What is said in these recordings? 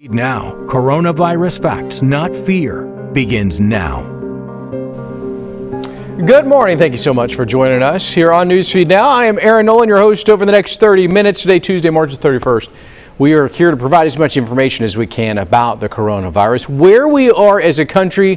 Now, coronavirus facts, not fear, begins now. Good morning. Thank you so much for joining us here on Newsfeed Now. I am Aaron Nolan, your host over the next 30 minutes. Today, Tuesday, March 31st. We are here to provide as much information as we can about the coronavirus, where we are as a country,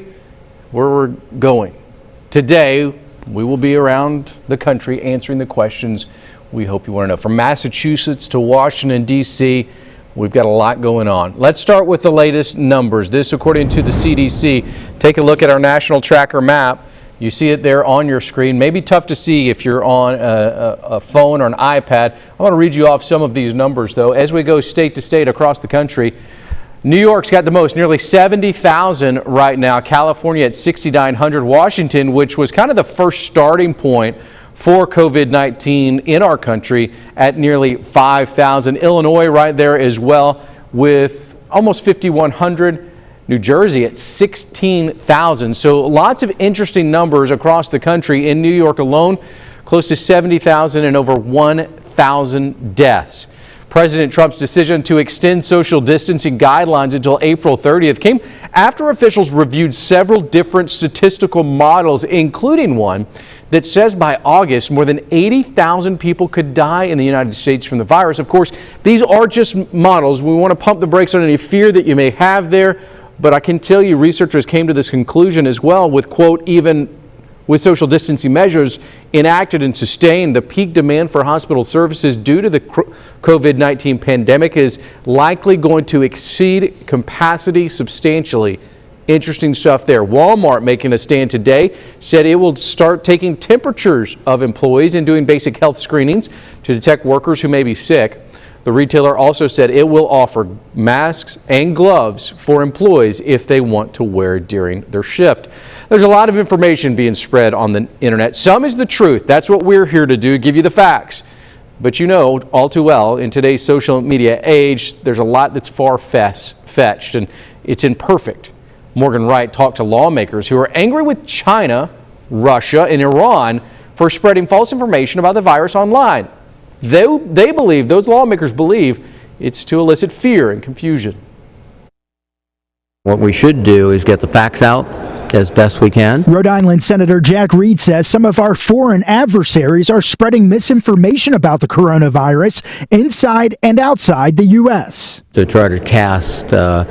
where we're going. Today, we will be around the country answering the questions we hope you want to know. From Massachusetts to Washington, D.C., we've got a lot going on. Let's start with the latest numbers. This, according to the CDC. Take a look at our national tracker map. You see it there on your screen. Maybe tough to see if you're on a phone or an iPad. I want to read you off some of these numbers, though. As we go state to state across the country, New York's got the most, nearly 70,000 right now. California at 6,900. Washington, which was kind of the first starting point for COVID-19 in our country, at nearly 5,000. Illinois right there as well with almost 5,100. New Jersey at 16,000. So lots of interesting numbers across the country. In New York alone, close to 70,000 and over 1,000 deaths. President Trump's decision to extend social distancing guidelines until April 30th came after officials reviewed several different statistical models, including one that says by August more than 80,000 people could die in the United States from the virus. Of course, these are just models. We want to pump the brakes on any fear that you may have there, but I can tell you researchers came to this conclusion as well with, quote, even with social distancing measures enacted and sustained, the peak demand for hospital services due to the COVID-19 pandemic is likely going to exceed capacity substantially. Interesting stuff there. Walmart, making a stand today, said it will start taking temperatures of employees and doing basic health screenings to detect workers who may be sick. The retailer also said it will offer masks and gloves for employees if they want to wear during their shift. There's a lot of information being spread on the internet. Some is the truth. That's what we're here to do, give you the facts. But you know all too well, in today's social media age, there's a lot that's far-fetched and it's imperfect. Morgan Wright talked to lawmakers who are angry with China, Russia, and Iran for spreading false information about the virus online. They believe, those lawmakers believe, it's to elicit fear and confusion. What we should do is get the facts out as best we can. Rhode Island Senator Jack Reed says some of our foreign adversaries are spreading misinformation about the coronavirus inside and outside the U.S. To try to cast the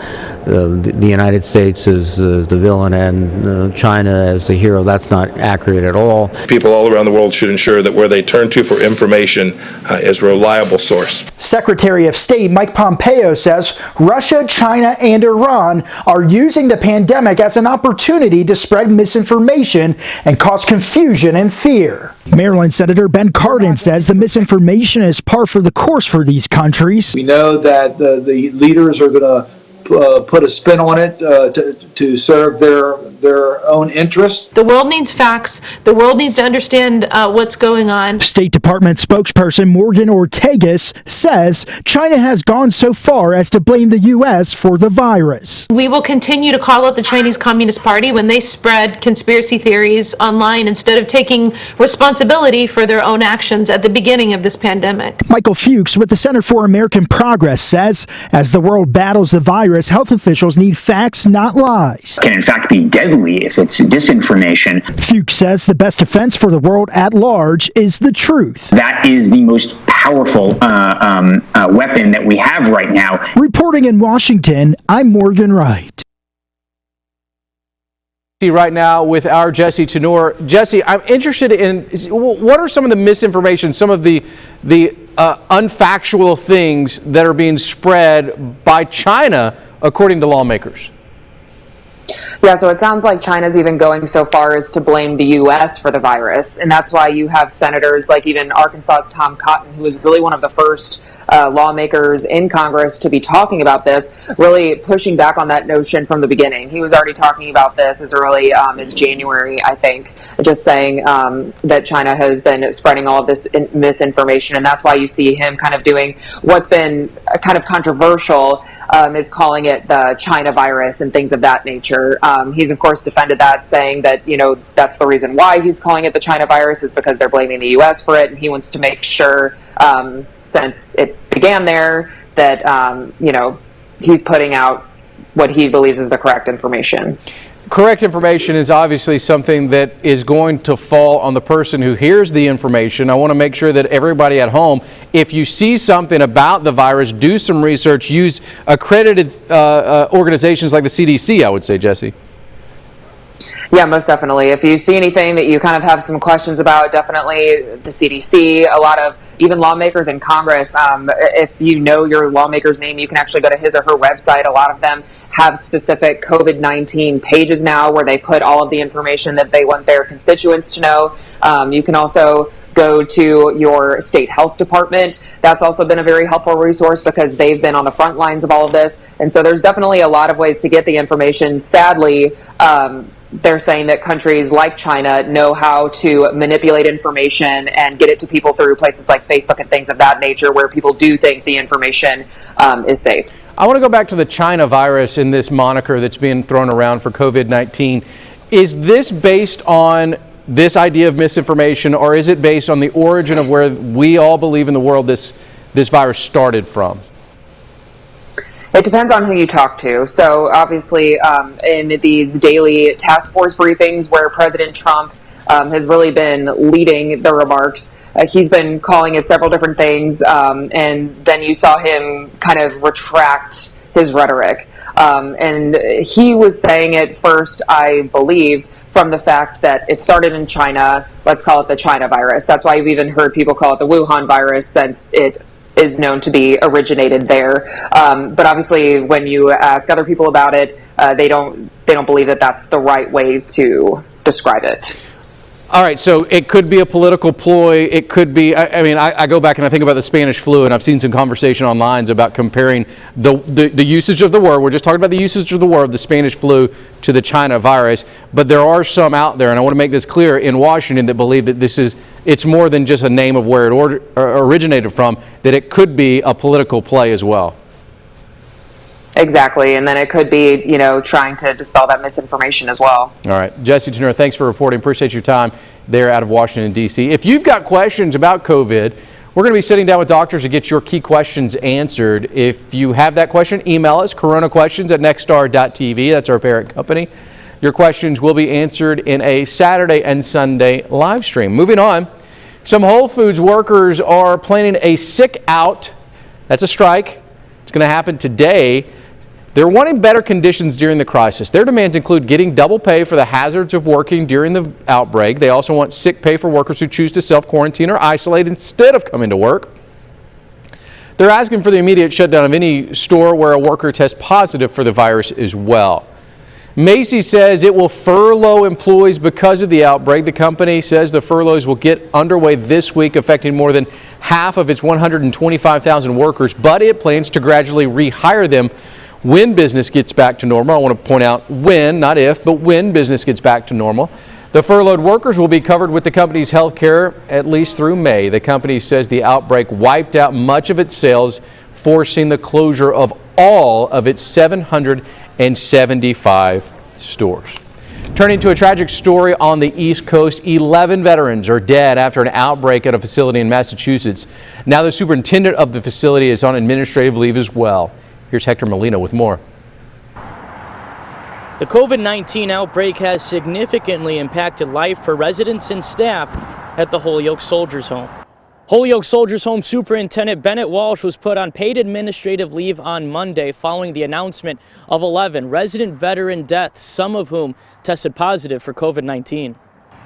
United States as the villain and China as the hero, that's not accurate at all. People all around the world should ensure that where they turn to for information is a reliable source. Secretary of State Mike Pompeo says Russia, China, and Iran are using the pandemic as an opportunity to spread misinformation and cause confusion and fear. Maryland Senator Ben Cardin says the misinformation is par for the course for these countries. We know that the leaders are going to put a spin on it to serve their own interests. The world needs facts. The world needs to understand what's going on. State Department spokesperson Morgan Ortagus says China has gone so far as to blame the U.S. for the virus. We will continue to call out the Chinese Communist Party when they spread conspiracy theories online instead of taking responsibility for their own actions at the beginning of this pandemic. Michael Fuchs with the Center for American Progress says as the world battles the virus, health officials need facts, not lies. Can in fact be deadly if it's disinformation. Fuchs says the best defense for the world at large is the truth. That is the most powerful weapon that we have right now. Reporting in Washington, I'm Morgan Wright. Right now with our Jesse Tenor. Jesse, I'm interested in what are some of the misinformation, some of the unfactual things that are being spread by China, according to lawmakers? Yeah, so it sounds like China's even going so far as to blame the U.S. for the virus. And that's why you have senators like even Arkansas's Tom Cotton, who was really one of the first lawmakers in Congress to be talking about this, really pushing back on that notion from the beginning. He was already talking about this as early as January, I think, just saying that China has been spreading all of this misinformation. And that's why you see him kind of doing what's been kind of controversial, is calling it the China virus and things of that nature. He's, of course, defended that, saying that, you know, that's the reason why he's calling it the China virus is because they're blaming the U.S. for it. And he wants to make sure, since it began there, that, you know, he's putting out what he believes is the correct information. Correct information is obviously something that is going to fall on the person who hears the information. I want to make sure that everybody at home, if you see something about the virus, do some research, use accredited organizations like the CDC, I would say, Jesse. Yeah, most definitely. If you see anything that you kind of have some questions about, definitely the CDC, a lot of even lawmakers in Congress. If you know your lawmaker's name, you can actually go to his or her website. A lot of them have specific COVID-19 pages now where they put all of the information that they want their constituents to know. You can also go to your state health department. That's also been a very helpful resource because they've been on the front lines of all of this. And so there's definitely a lot of ways to get the information. Sadly, they're saying that countries like China know how to manipulate information and get it to people through places like Facebook and things of that nature where people do think the information is safe. I want to go back to the China virus in this moniker that's being thrown around for COVID-19. Is this based on this idea of misinformation, or is it based on the origin of where we all believe in the world this virus started from? It depends on who you talk to. So obviously in these daily task force briefings where President Trump has really been leading the remarks, he's been calling it several different things, and then you saw him kind of retract his rhetoric. And he was saying it first, I believe, from the fact that it started in China. Let's call it the China virus. That's why you've even heard people call it the Wuhan virus, since it is known to be originated there. But obviously, when you ask other people about it, they don't believe that that's the right way to describe it. All right, so it could be a political ploy. It could be, I go back and I think about the Spanish flu, and I've seen some conversation online about comparing the usage of the word. We're just talking about the usage of the word, the Spanish flu, to the China virus. But there are some out there, and I want to make this clear, in Washington that believe that it's more than just a name of where it originated from, that it could be a political play as well. Exactly, and then it could be, trying to dispel that misinformation as well. All right, Jesse Tenura, thanks for reporting. Appreciate your time there out of Washington, D.C. If you've got questions about COVID, we're going to be sitting down with doctors to get your key questions answered. If you have that question, email us, coronaquestions@nexstar.tv. That's our parent company. Your questions will be answered in a Saturday and Sunday live stream. Moving on, some Whole Foods workers are planning a sick out. That's a strike. It's going to happen today. They're wanting better conditions during the crisis. Their demands include getting double pay for the hazards of working during the outbreak. They also want sick pay for workers who choose to self-quarantine or isolate instead of coming to work. They're asking for the immediate shutdown of any store where a worker tests positive for the virus as well. Macy's says it will furlough employees because of the outbreak. The company says the furloughs will get underway this week, affecting more than half of its 125,000 workers, but it plans to gradually rehire them when business gets back to normal. I want to point out when, not if, but when business gets back to normal. The furloughed workers will be covered with the company's health care at least through May. The company says the outbreak wiped out much of its sales, forcing the closure of all of its 775 stores. Turning to a tragic story on the East Coast, 11 veterans are dead after an outbreak at a facility in Massachusetts. Now the superintendent of the facility is on administrative leave as well. Here's Hector Molina with more. The COVID-19 outbreak has significantly impacted life for residents and staff at the Holyoke Soldiers Home. Holyoke Soldiers Home Superintendent Bennett Walsh was put on paid administrative leave on Monday following the announcement of 11 resident veteran deaths, some of whom tested positive for COVID-19.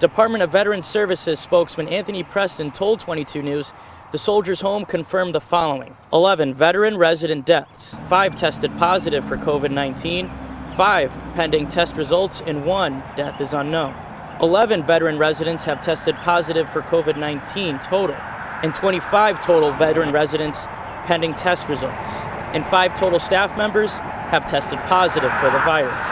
Department of Veterans Services spokesman Anthony Preston told 22 News the Soldiers Home confirmed the following: 11 veteran resident deaths, 5 tested positive for COVID-19, 5 pending test results, and 1 death is unknown. 11 veteran residents have tested positive for COVID-19 total, and 25 total veteran residents pending test results, and 5 total staff members have tested positive for the virus.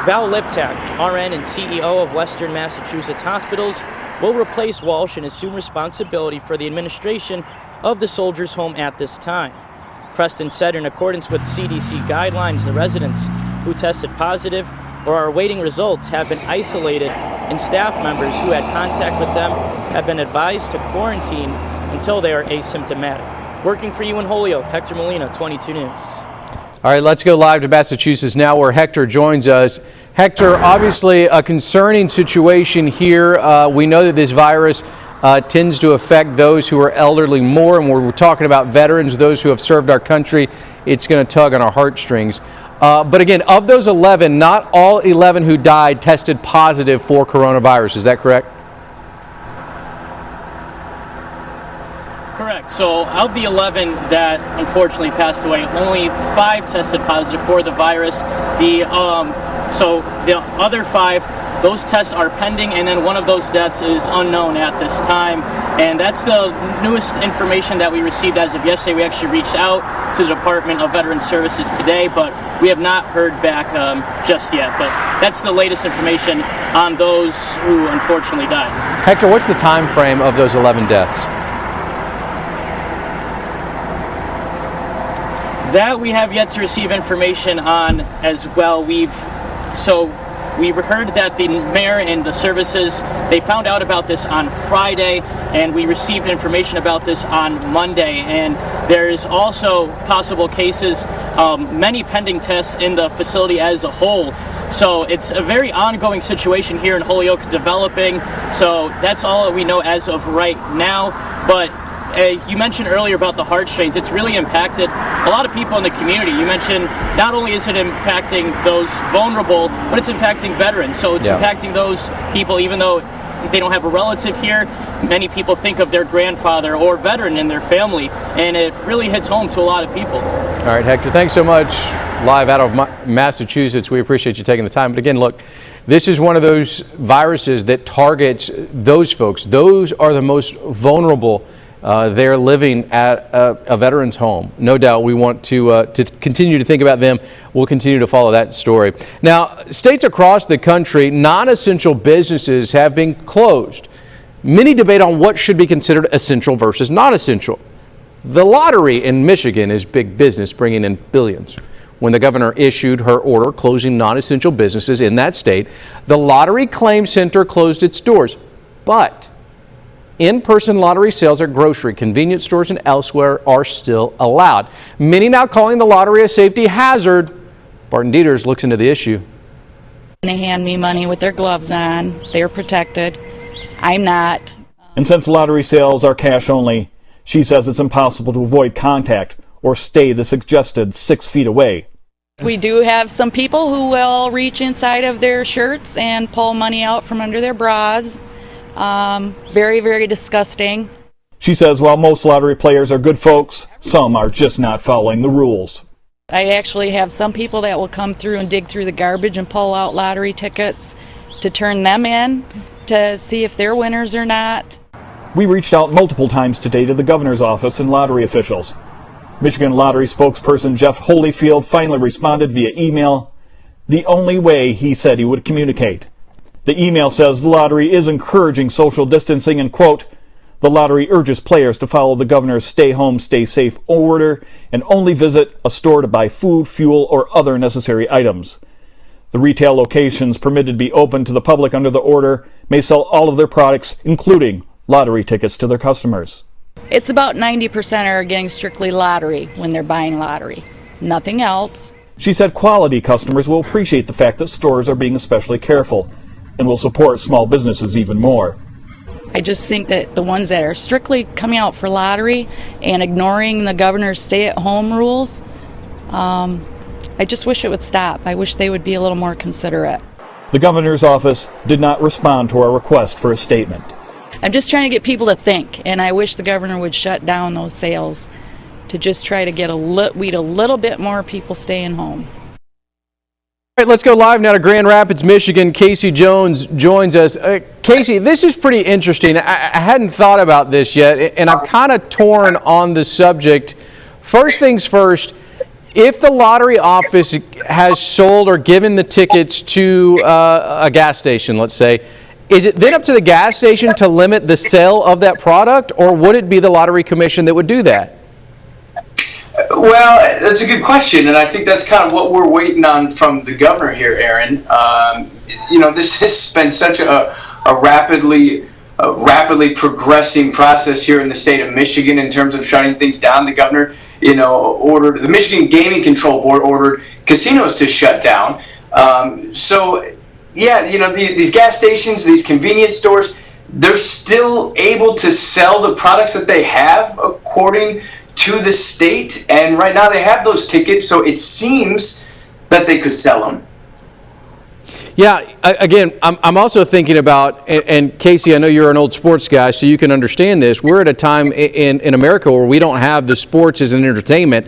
Val Liptak, RN and CEO of Western Massachusetts Hospitals, will replace Walsh and assume responsibility for the administration of the Soldiers Home at this time. Preston said in accordance with CDC guidelines, the residents who tested positive or are awaiting results have been isolated, and staff members who had contact with them have been advised to quarantine until they are asymptomatic. Working for you in Holyoke, Hector Molina, 22 News. All right, let's go live to Massachusetts now, where Hector joins us. Hector, obviously a concerning situation here. We know that this virus tends to affect those who are elderly more, and we're talking about veterans, those who have served our country. It's going to tug on our heartstrings. But again, of those 11, not all 11 who died tested positive for coronavirus. Is that correct? Correct. So of the 11 that unfortunately passed away, only 5 tested positive for the virus. So the other 5, those tests are pending, and then one of those deaths is unknown at this time. And that's the newest information that we received as of yesterday. We actually reached out to the Department of Veterans Services today, but we have not heard back just yet. But that's the latest information on those who unfortunately died. Hector, what's the time frame of those 11 deaths? That we have yet to receive information on as well. We heard that the mayor and the services, they found out about this on Friday, and we received information about this on Monday. And there's also possible cases, many pending tests in the facility as a whole. So it's a very ongoing situation here in Holyoke developing. So that's all that we know as of right now. But you mentioned earlier about the heartstrings. It's really impacted a lot of people in the community. You mentioned not only is it impacting those vulnerable, but it's impacting veterans. So it's impacting those people, even though they don't have a relative here. Many people think of their grandfather or veteran in their family, and it really hits home to a lot of people. All right, Hector, thanks so much. Live out of Massachusetts. We appreciate you taking the time. But again, look, this is one of those viruses that targets those folks. Those are the most vulnerable. They're living at a veteran's home. No doubt we want to continue to think about them. We'll continue to follow that story. Now, states across the country, non-essential businesses have been closed. Many debate on what should be considered essential versus non-essential. The lottery in Michigan is big business, bringing in billions. When the governor issued her order closing non-essential businesses in that state, the Lottery Claim Center closed its doors. But in-person lottery sales at grocery, convenience stores, and elsewhere are still allowed. Many now calling the lottery a safety hazard. Barton Dieters looks into the issue. They hand me money with their gloves on. They're protected. I'm not. And since lottery sales are cash only, she says it's impossible to avoid contact or stay the suggested 6 feet away. We do have some people who will reach inside of their shirts and pull money out from under their bras. Very, very disgusting. She says while most lottery players are good folks, some are just not following the rules. I actually have some people that will come through and dig through the garbage and pull out lottery tickets to turn them in to see if they're winners or not. We reached out multiple times today to the governor's office and lottery officials. Michigan Lottery spokesperson Jeff Holyfield finally responded via email, the only way he said he would communicate. The email says the lottery is encouraging social distancing and, quote, the lottery urges players to follow the governor's stay home, stay safe order and only visit a store to buy food, fuel, or other necessary items. The retail locations permitted to be open to the public under the order may sell all of their products, including lottery tickets, to their customers. It's about 90% are getting strictly lottery when they're buying lottery. Nothing else. She said quality customers will appreciate the fact that stores are being especially careful and will support small businesses even more. I just think that the ones that are strictly coming out for lottery and ignoring the governor's stay-at-home rules, I just wish it would stop. I wish they would be a little more considerate. The governor's office did not respond to our request for a statement. I'm just trying to get people to think, and I wish the governor would shut down those sales to just try to get weed a little bit more people staying home. All right, let's go live now to Grand Rapids, Michigan. Casey Jones joins us. Casey, this is pretty interesting. I hadn't thought about this yet, and I'm kind of torn on the subject. First things first, if the lottery office has sold or given the tickets to a gas station, let's say, is it then up to the gas station to limit the sale of that product, or would it be the Lottery Commission that would do that? Well, that's a good question, and I think that's kind of what we're waiting on from the governor here, Aaron. You know, this has been such a rapidly rapidly progressing process here in the state of Michigan in terms of shutting things down. The governor, ordered, the Michigan Gaming Control Board ordered casinos to shut down. These gas stations, these convenience stores, they're still able to sell the products that they have according to the state. And right now they have those tickets, so it seems that they could sell them. Yeah, again, I'm also thinking about, and Casey, I know you're an old sports guy, so you can understand this. We're at a time in America where we don't have the sports as an entertainment.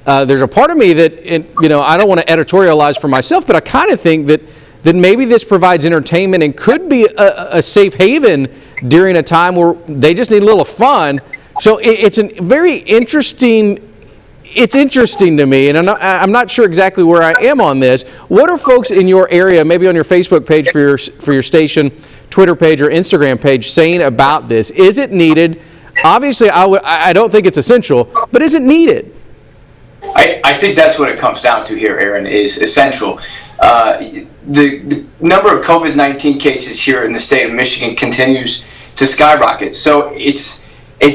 There's a part of me that, I don't want to editorialize for myself, but I kind of think that maybe this provides entertainment and could be a safe haven during a time where they just need a little fun. So it's a very interesting. It's interesting to me, and I'm not sure exactly where I am on this. What are folks in your area, maybe on your Facebook page for your station, Twitter page, or Instagram page, saying about this? Is it needed? Obviously, I don't think it's essential, but is it needed? I think that's what it comes down to here, Aaron, is essential. The number of COVID-19 cases here in the state of Michigan continues to skyrocket. So it's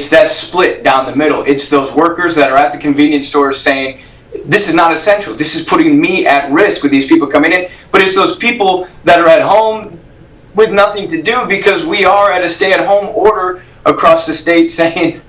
that split down the middle. It's those workers that are at the convenience stores saying, this is not essential. This is putting me at risk with these people coming in. But it's those people that are at home with nothing to do because we are at a stay-at-home order across the state saying,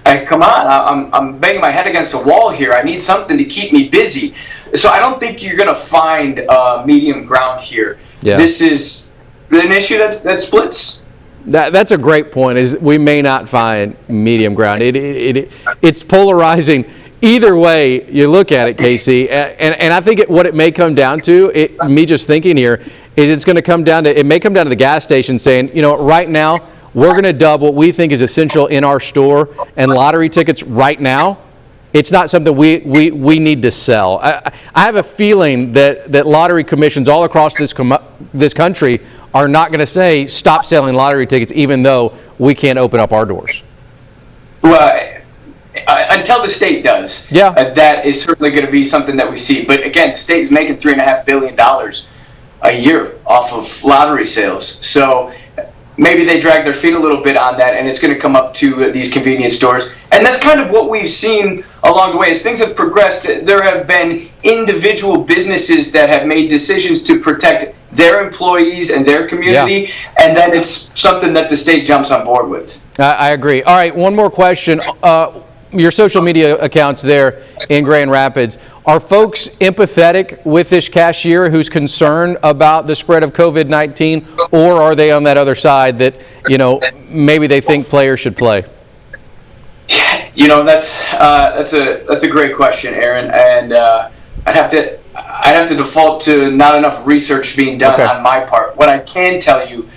hey, come on, I'm banging my head against a wall here. I need something to keep me busy. So I don't think you're going to find medium ground here. Yeah. This is an issue that splits. That's a great point. Is we may not find medium ground. It's polarizing either way you look at it, Casey. And I think what it may come down to, me just thinking here, is it's going to come down to, it may come down to the gas station saying, right now we're going to dub what we think is essential in our store, and lottery tickets right now, it's not something we need to sell. I have a feeling that lottery commissions all across this country are not going to say stop selling lottery tickets, even though we can't open up our doors. Well, until the state does, that is certainly going to be something that we see. But again, the state is making $3.5 billion a year off of lottery sales. So maybe they drag their feet a little bit on that, and it's going to come up to these convenience stores. And that's kind of what we've seen along the way. As things have progressed, there have been individual businesses that have made decisions to protect their employees and their community, and then it's something that the state jumps on board with. I agree. All right, one more question. Your social media accounts there in Grand Rapids, are folks empathetic with this cashier who's concerned about the spread of COVID-19, or are they on that other side that, maybe they think players should play? That's a great question, Aaron, and I'd have to default to not enough research being done on my part. What I can tell you,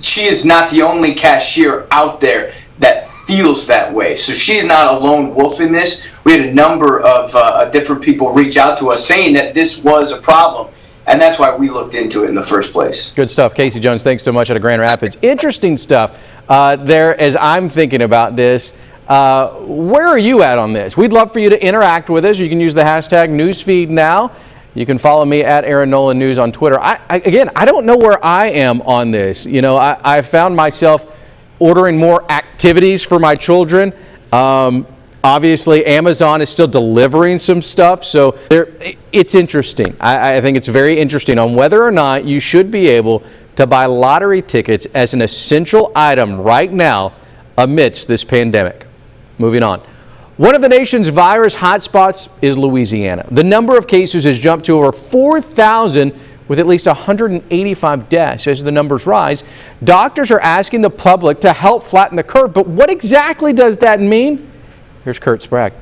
she is not the only cashier out there that feels that way. So she's not a lone wolf in this. We had a number of different people reach out to us saying that this was a problem, and that's why we looked into it in the first place. Good stuff. Casey Jones, thanks so much out of Grand Rapids. Interesting stuff there as I'm thinking about this. Where are you at on this? We'd love for you to interact with us. You can use the hashtag Newsfeed Now. You can follow me at Aaron Nolan News on Twitter. Again, I don't know where I am on this. I found myself ordering more activities for my children. Obviously, Amazon is still delivering some stuff, so it's interesting. I think it's very interesting on whether or not you should be able to buy lottery tickets as an essential item right now amidst this pandemic. Moving on. One of the nation's virus hotspots is Louisiana. The number of cases has jumped to over 4,000 with at least 185 deaths. As the numbers rise, doctors are asking the public to help flatten the curve. But what exactly does that mean? Here's Kurt Sprague.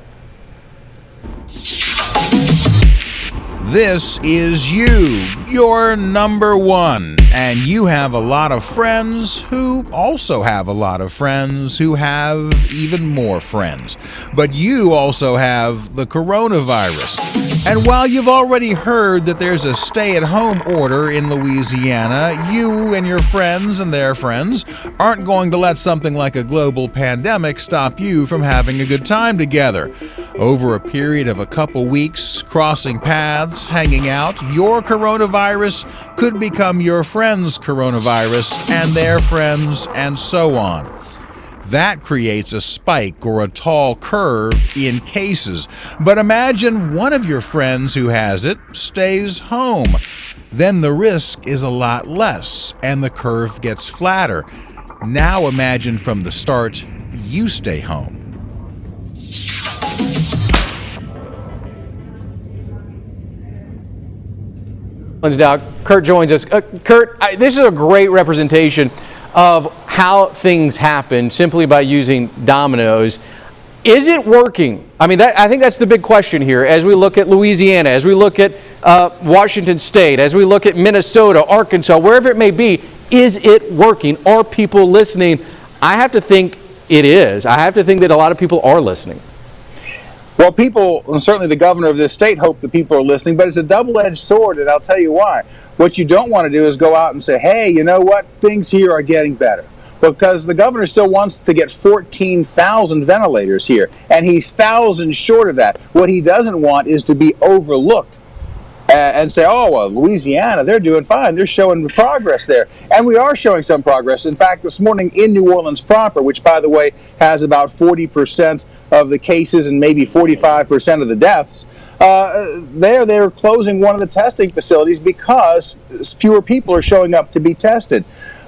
This is you, your number one, and you have a lot of friends who also have a lot of friends who have even more friends. But you also have the coronavirus. And while you've already heard that there's a stay-at-home order in Louisiana, you and your friends and their friends aren't going to let something like a global pandemic stop you from having a good time together. Over a period of a couple weeks, crossing paths, hanging out, your coronavirus could become your friend's coronavirus and their friends, and so on. That creates a spike or a tall curve in cases. But imagine one of your friends who has it stays home. Then the risk is a lot less and the curve gets flatter. Now imagine from the start, you stay home. Now, Kurt joins us. Kurt, this is a great representation of how things happen simply by using dominoes. Is it working? I mean, I think that's the big question here. As we look at Louisiana, as we look at Washington State, as we look at Minnesota, Arkansas, wherever it may be, is it working? Are people listening? I have to think it is. I have to think that a lot of people are listening. Well, people, and certainly the governor of this state, hope that people are listening, but it's a double-edged sword, and I'll tell you why. What you don't want to do is go out and say, hey, you know what, things here are getting better. Because the governor still wants to get 14,000 ventilators here, and he's thousands short of that. What he doesn't want is to be overlooked and say, oh, well, Louisiana, they're doing fine. They're showing progress there. And we are showing some progress. In fact, this morning in New Orleans proper, which, by the way, has about 40% of the cases and maybe 45% of the deaths, they're closing one of the testing facilities because fewer people are showing up to be tested.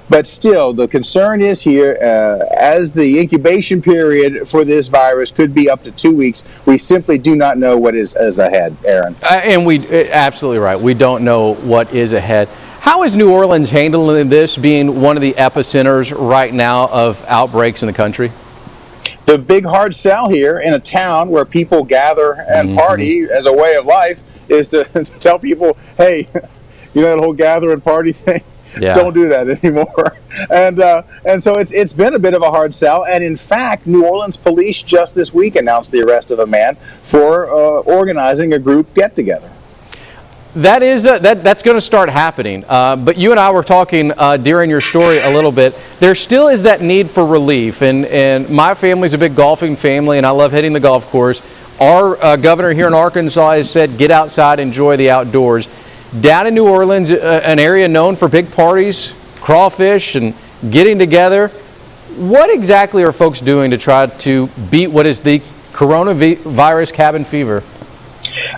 But still, the concern is here, as the incubation period for this virus could be up to 2 weeks, we simply do not know what is ahead, Aaron. And absolutely right. We don't know what is ahead. How is New Orleans handling this, being one of the epicenters right now of outbreaks in the country? The big hard sell here in a town where people gather and party as a way of life is to tell people, hey, you know that whole gather and party thing? Yeah. Don't do that anymore. And so it's been a bit of a hard sell. And in fact, New Orleans police just this week announced the arrest of a man for organizing a group get-together. That's going to start happening. But you and I were talking during your story a little bit. There still is that need for relief. And my family's a big golfing family, and I love hitting the golf course. Our governor here in Arkansas has said, get outside, enjoy the outdoors. Down in New Orleans, an area known for big parties, crawfish, and getting together. What exactly are folks doing to try to beat what is the coronavirus cabin fever?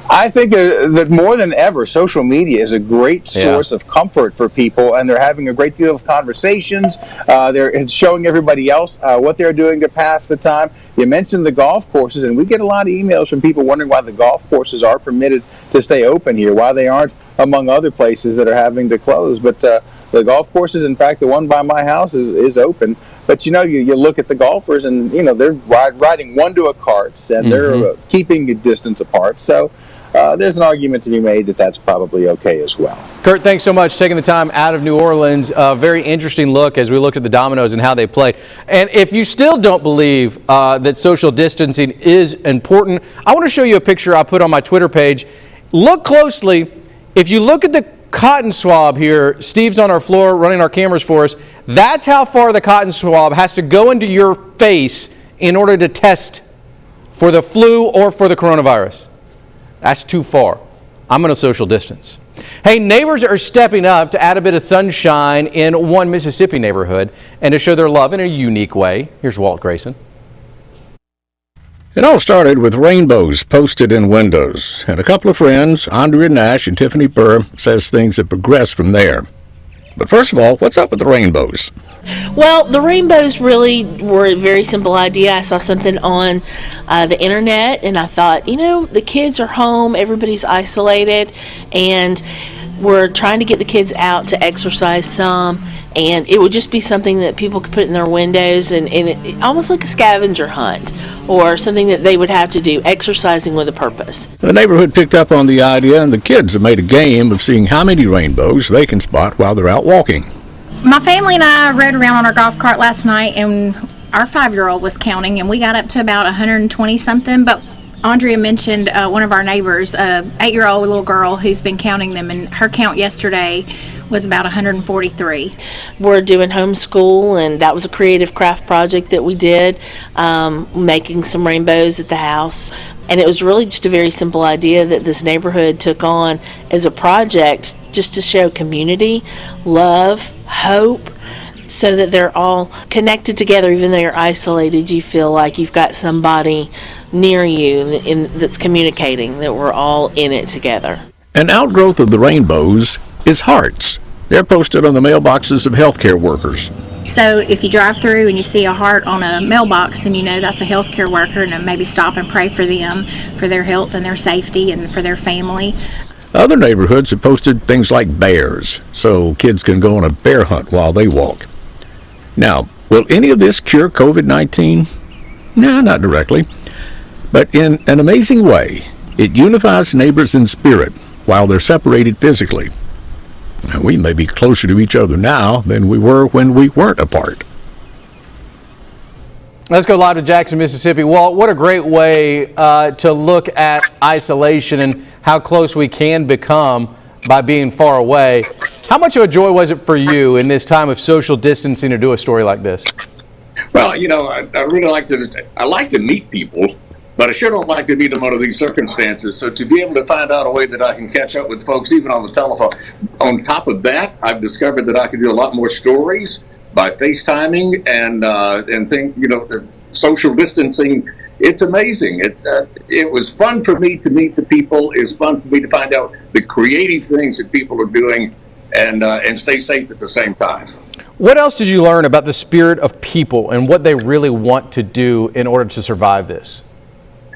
I think that more than ever, social media is a great source of comfort for people, and they're having a great deal of conversations. They're showing everybody else what they're doing to pass the time. You mentioned the golf courses, and we get a lot of emails from people wondering why the golf courses are permitted to stay open here, why they aren't among other places that are having to close. But the golf courses, in fact, the one by my house is open. But, you know, you look at the golfers and, you know, they're riding one to a cart and they're keeping a distance apart. So there's an argument to be made that that's probably okay as well. Kurt, thanks so much for taking the time out of New Orleans. Very interesting look as we looked at the dominoes and how they played. And if you still don't believe that social distancing is important, I want to show you a picture I put on my Twitter page. Look closely. If you look at the cotton swab here, Steve's on our floor running our cameras for us. That's how far the cotton swab has to go into your face in order to test for the flu or for the coronavirus. That's too far. I'm going to social distance. Hey, neighbors are stepping up to add a bit of sunshine in one Mississippi neighborhood and to show their love in a unique way. Here's Walt Grayson. It all started with rainbows posted in windows, and a couple of friends, Andrea Nash and Tiffany Burr, says things have progressed from there. But first of all, what's up with the rainbows? Well, the rainbows really were a very simple idea. I saw something on the internet, and I thought, you know, the kids are home, everybody's isolated, and we're trying to get the kids out to exercise some. And it would just be something that people could put in their windows and it, almost like a scavenger hunt or something that they would have to do, exercising with a purpose. The neighborhood picked up on the idea, and the kids have made a game of seeing how many rainbows they can spot while they're out walking. My family and I rode around on our golf cart last night, and our 5-year-old was counting, and we got up to about 120-something, but Andrea mentioned one of our neighbors, a 8-year-old little girl who's been counting them, and her count yesterday was about 143. We're doing homeschool, and that was a creative craft project that we did, making some rainbows at the house. And it was really just a very simple idea that this neighborhood took on as a project just to show community, love, hope, so that they're all connected together. Even though you're isolated, you feel like you've got somebody near you that's communicating, that we're all in it together. An outgrowth of the rainbows is hearts. They're posted on the mailboxes of healthcare workers. So if you drive through and you see a heart on a mailbox, then you know that's a healthcare worker, and then maybe stop and pray for them, for their health and their safety and for their family. Other neighborhoods have posted things like bears, so kids can go on a bear hunt while they walk. Now, will any of this cure COVID-19? No, not directly. But in an amazing way, it unifies neighbors in spirit while they're separated physically. Now, we may be closer to each other now than we were when we weren't apart. Let's go live to Jackson, Mississippi. Walt, what a great way to look at isolation and how close we can become by being far away. How much of a joy was it for you in this time of social distancing to do a story like this? Well, you know, I really like to meet people, but I sure don't like to meet them under these circumstances. So to be able to find out a way that I can catch up with folks, even on the telephone. On top of that, I've discovered that I can do a lot more stories by FaceTiming and think, you know, social distancing. It's amazing. It was fun for me to meet the people. It's fun for me to find out the creative things that people are doing and stay safe at the same time. What else did you learn about the spirit of people and what they really want to do in order to survive this?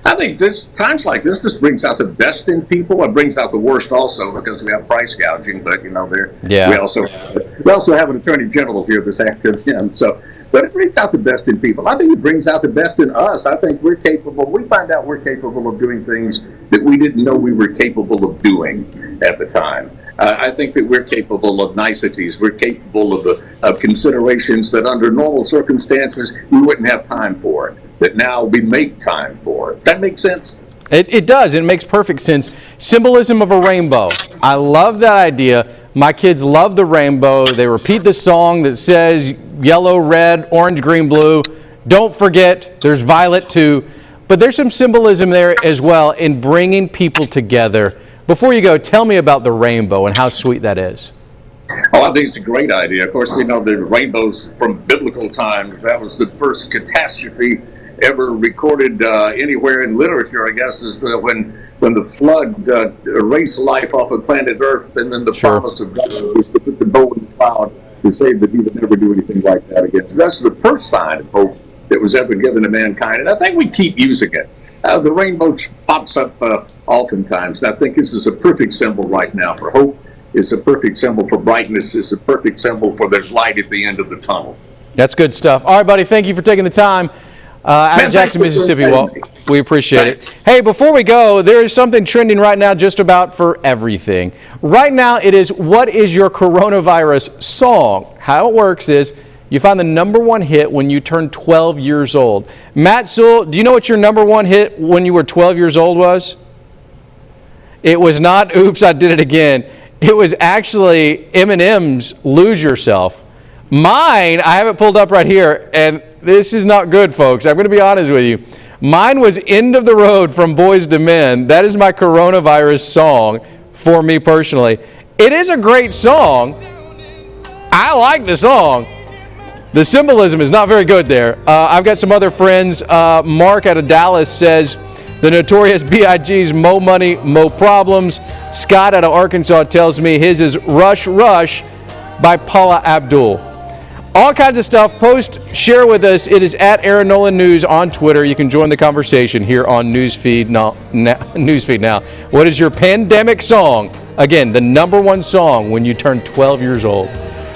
I think times like this just brings out the best in people. It brings out the worst also because we have price gouging. But you know, we also have an attorney general here this afternoon. But it brings out the best in people. I think it brings out the best in us. I think we're capable. We find out we're capable of doing things that we didn't know we were capable of doing at the time. I think that we're capable of niceties. We're capable of considerations that under normal circumstances we wouldn't have time for, that now we make time for. Does that make sense? It does. It makes perfect sense. Symbolism of a rainbow. I love that idea. My kids love the rainbow. They repeat the song that says yellow, red, orange, green, blue. Don't forget, there's violet too. But there's some symbolism there as well in bringing people together. Before you go, tell me about the rainbow and how sweet that is. Oh, I think it's a great idea. Of course, you know, the rainbows from biblical times, that was the first catastrophe ever recorded anywhere in literature, I guess, is when the flood erased life off of planet Earth, and then the promise of God was to put the bow in the cloud to say that he would never do anything like that again. So that's the first sign of hope that was ever given to mankind, and I think we keep using it. The rainbow pops up oftentimes, and I think this is a perfect symbol right now for hope. It's a perfect symbol for brightness. It's a perfect symbol for there's light at the end of the tunnel. That's good stuff. All right, buddy, thank you for taking the time. Out of Jackson, Mississippi, Walt. We appreciate it. Hey, before we go, there is something trending right now just about for everything. Right now, it is what is your coronavirus song? How it works is you find the #1 hit when you turn 12 years old. Matt Sewell, do you know what your #1 hit when you were 12 years old was? It was not Oops, I Did It Again. It was actually Eminem's Lose Yourself. Mine, I have it pulled up right here, and this is not good, folks. I'm going to be honest with you. Mine was End of the Road from Boyz II Men. That is my coronavirus song for me personally. It is a great song. I like the song. The symbolism is not very good there. I've got some other friends. Mark out of Dallas says, the Notorious B.I.G.'s Mo Money, Mo Problems. Scott out of Arkansas tells me his is Rush Rush by Paula Abdul. All kinds of stuff. Post, share with us. It is at Aaron Nolan News on Twitter. You can join the conversation here on Newsfeed Now. What is your pandemic song? Again, the #1 song when you turn 12 years old.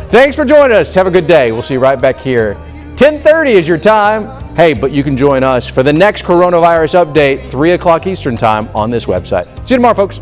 Thanks for joining us. Have a good day. We'll see you right back here. 10:30 is your time. Hey, but you can join us for the next coronavirus update, 3 o'clock Eastern time on this website. See you tomorrow, folks.